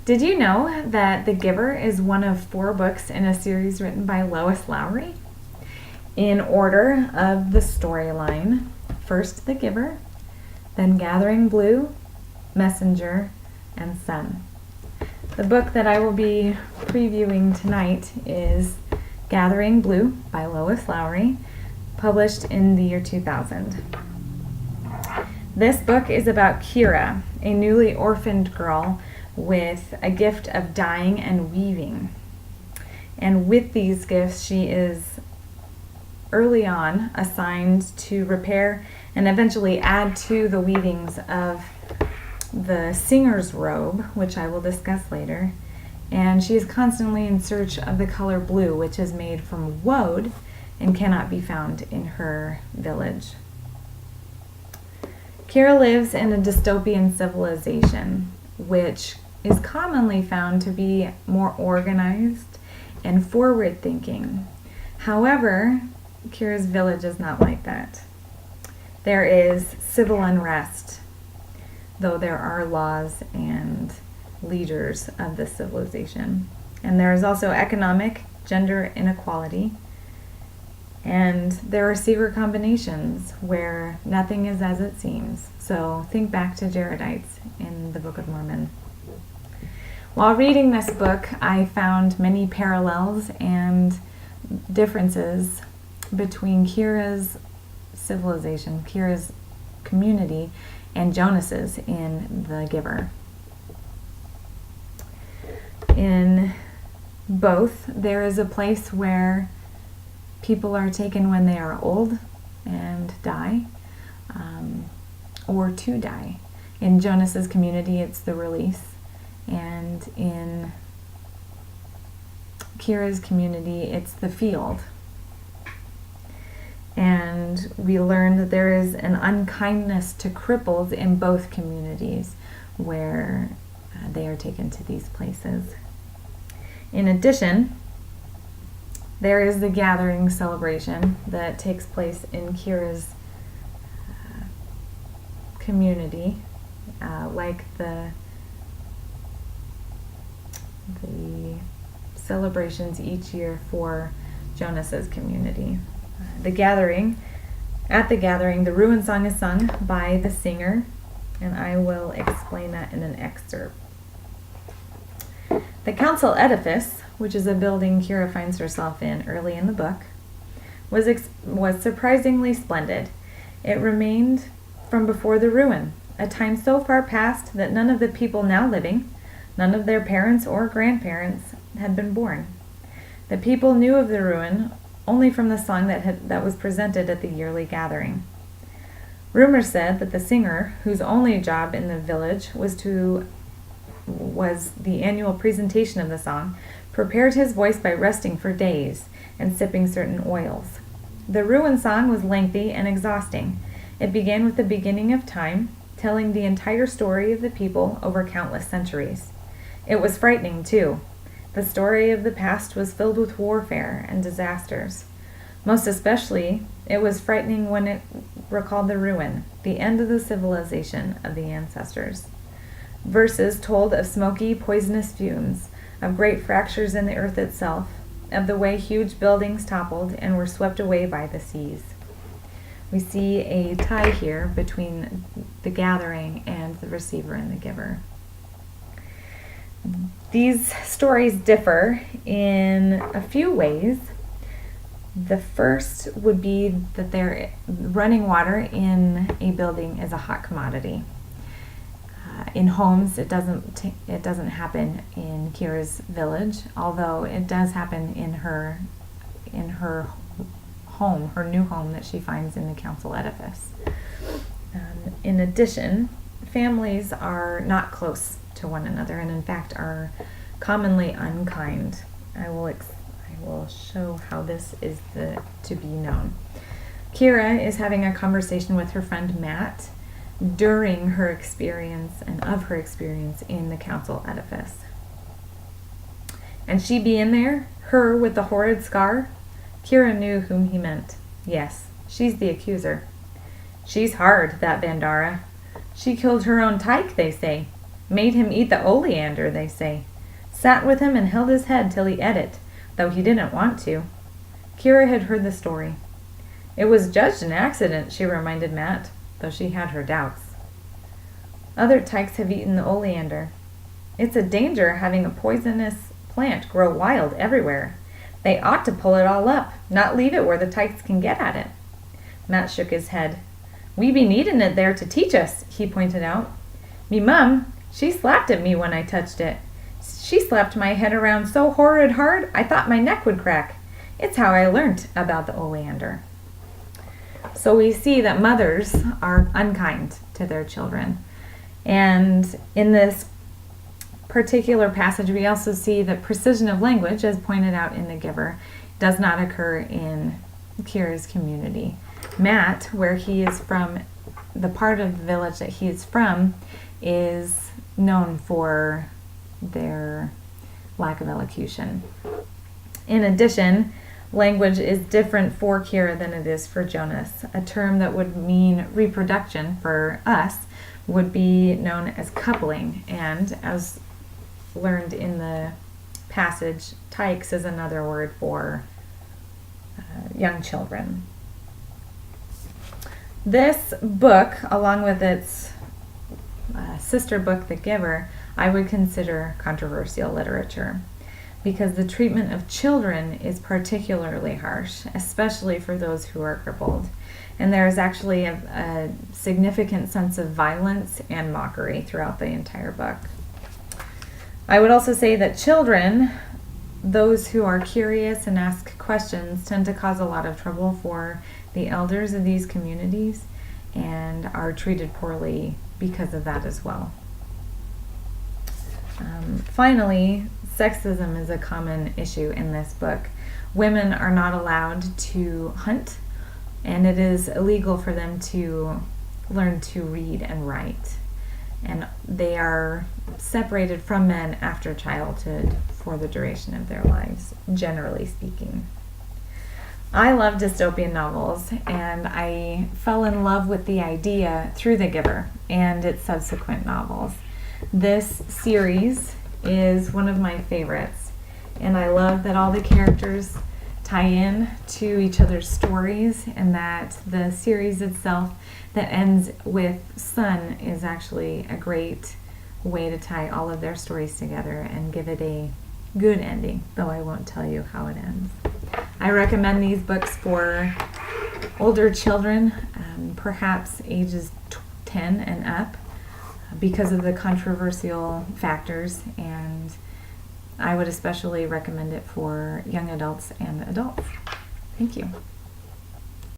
Did you know that The Giver is one of 4 books in a series written by Lois Lowry? In order of the storyline, first The Giver, then Gathering Blue, Messenger, and Sun. The book that I will be previewing tonight is Gathering Blue by Lois Lowry, published in the year 2000. This book is about Kira, a newly orphaned girl with a gift of dyeing and weaving. And with these gifts, she is early on assigned to repair and eventually add to the weavings of the singer's robe, which I will discuss later. And she is constantly in search of the color blue, which is made from woad and cannot be found in her village. Kira lives in a dystopian civilization, which is commonly found to be more organized and forward-thinking. However, Kira's village is not like that. There is civil unrest, though there are laws and leaders of this civilization. And there is also economic, gender inequality, and there are secret combinations where nothing is as it seems. So think back to Jaredites in the Book of Mormon. While reading this book, I found many parallels and differences between Kira's civilization, Kira's community, and Jonas's in The Giver. In both, there is a place where people are taken when they are old and die, or to die. In Jonas's community, it's the release. And in Kira's community, it's the field. And we learned that there is an unkindness to cripples in both communities where they are taken to these places. In addition, there is the gathering celebration that takes place in Kira's community, like the celebrations each year for Jonas's community. At the gathering, the ruin song is sung by the singer, and I will explain that in an excerpt. The council edifice, which is a building Kira finds herself in early in the book, was surprisingly splendid. It remained from before the ruin, a time so far past that none of the people now living, none of their parents or grandparents, had been born. The people knew of the ruin only from the song that was presented at the yearly gathering. Rumor said that the singer, whose only job in the village was the annual presentation of the song, prepared his voice by resting for days and sipping certain oils. The ruin song was lengthy and exhausting. It began with the beginning of time, telling the entire story of the people over countless centuries. It was frightening, too. The story of the past was filled with warfare and disasters. Most especially, it was frightening when it recalled the ruin, the end of the civilization of the ancestors. Verses told of smoky, poisonous fumes, of great fractures in the earth itself, of the way huge buildings toppled and were swept away by the seas. We see a tie here between the gathering and the receiver and the giver. These stories differ in a few ways. The first would be that running water in a building is a hot commodity. In homes, it doesn't happen in Kira's village, although it does happen in her home, her new home that she finds in the council edifice. In addition, families are not close to one another, and in fact are commonly unkind. I will show how this is to be known. Kira is having a conversation with her friend Matt during her experience in the council edifice. And she be in there, her with the horrid scar? Kira knew whom he meant. Yes, she's the accuser. She's hard, that Vandara. She killed her own tyke, they say. Made him eat the oleander, they say. Sat with him and held his head till he ate it, though he didn't want to. Kira had heard the story. It was judged an accident, she reminded Matt, though she had her doubts. Other tykes have eaten the oleander. It's a danger having a poisonous plant grow wild everywhere. They ought to pull it all up, not leave it where the tykes can get at it. Matt shook his head. We be needin' it there to teach us, he pointed out. Me mum, she slapped at me when I touched it. She slapped my head around so horrid hard I thought my neck would crack. It's how I learnt about the oleander. So we see that mothers are unkind to their children. And in this particular passage, we also see that precision of language, as pointed out in The Giver, does not occur in Kira's community. Matt, where he is from, the part of the village that he is from, is known for their lack of elocution. In addition, language is different for Kira than it is for Jonas. A term that would mean reproduction for us would be known as coupling, and as learned in the passage, tykes is another word for young children. This book, along with its sister book, The Giver, I would consider controversial literature because the treatment of children is particularly harsh, especially for those who are crippled. And there is actually a significant sense of violence and mockery throughout the entire book. I would also say that children, those who are curious and ask questions, tend to cause a lot of trouble for the elders of these communities and are treated poorly because of that as well. Finally, sexism is a common issue in this book. Women are not allowed to hunt, and it is illegal for them to learn to read and write. And they are separated from men after childhood for the duration of their lives, generally speaking. I love dystopian novels, and I fell in love with the idea through The Giver and its subsequent novels. This series is one of my favorites, and I love that all the characters tie in to each other's stories, and that the series itself that ends with Sun is actually a great way to tie all of their stories together and give it a good ending, though I won't tell you how it ends. I recommend these books for older children, perhaps ages 10 and up, because of the controversial factors, and I would especially recommend it for young adults and adults. Thank you.